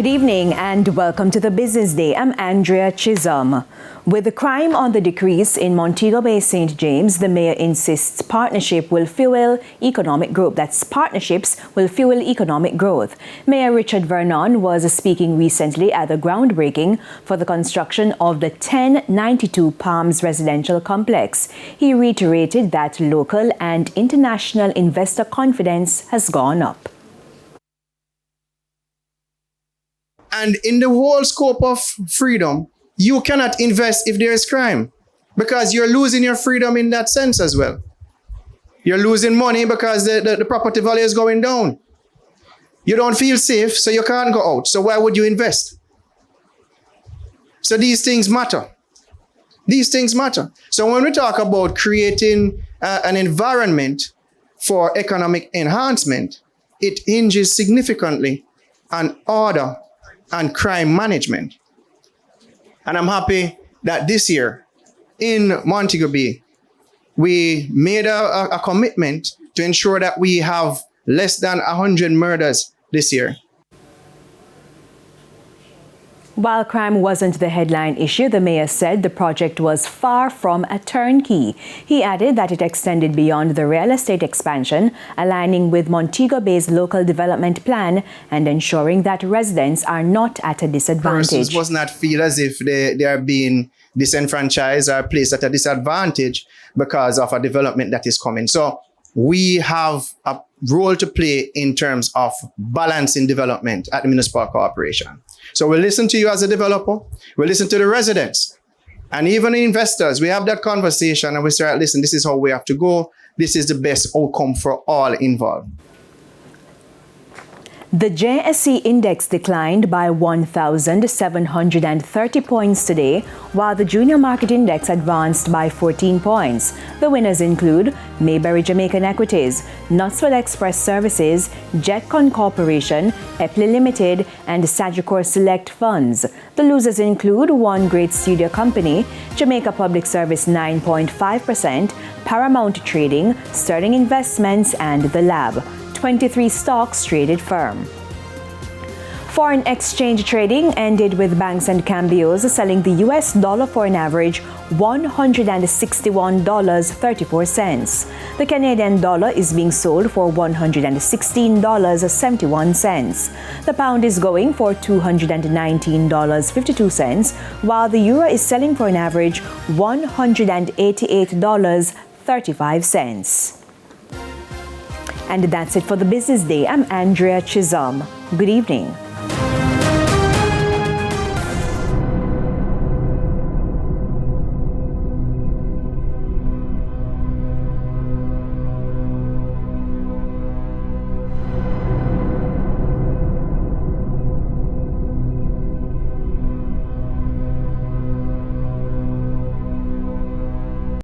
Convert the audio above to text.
Good evening and welcome to the Business Day. I'm Andrea Chisholm. With the crime on the decrease in Montego Bay, St. James, the mayor insists partnerships will fuel economic growth. Mayor Richard Vernon was speaking recently at the groundbreaking for the construction of the 1092 Palms residential complex. He reiterated that local and international investor confidence has gone up. And in the whole scope of freedom, you cannot invest if there is crime, because you're losing your freedom in that sense as well. You're losing money because the property value is going down. You don't feel safe, so you can't go out. So why would you invest? So these things matter. These things matter. So when we talk about creating an environment for economic enhancement, it hinges significantly on order and crime management. And I'm happy that this year in Montego Bay, we made a commitment to ensure that we have less than 100 murders this year. While crime wasn't the headline issue, the mayor said the project was far from a turnkey. He added that it extended beyond the real estate expansion, aligning with Montego Bay's local development plan and ensuring that residents are not at a disadvantage. Persons must not feel as if they are being disenfranchised or placed at a disadvantage because of a development that is coming. So we have a role to play in terms of balancing development at the municipal corporation. So we'll listen to you as a developer, we'll listen to the residents, and even the investors. We have that conversation and we say, listen, this is how we have to go. This is the best outcome for all involved. The JSE index declined by 1,730 points today, while the junior market index advanced by 14 points. The winners include Mayberry Jamaican Equities, Nutsville Express Services, Jetcon Corporation, Epley Limited, and Sagicor Select Funds. The losers include One Great Studio Company, Jamaica Public Service 9.5%, Paramount Trading, Sterling Investments, and The Lab. 23 stocks traded firm. Foreign exchange trading ended with banks and cambios selling the US dollar for an average $161.34. The Canadian dollar is being sold for $116.71. The pound is going for $219.52, while the euro is selling for an average $188.35. And that's it for the Business Day. I'm Andrea Chisholm. Good evening.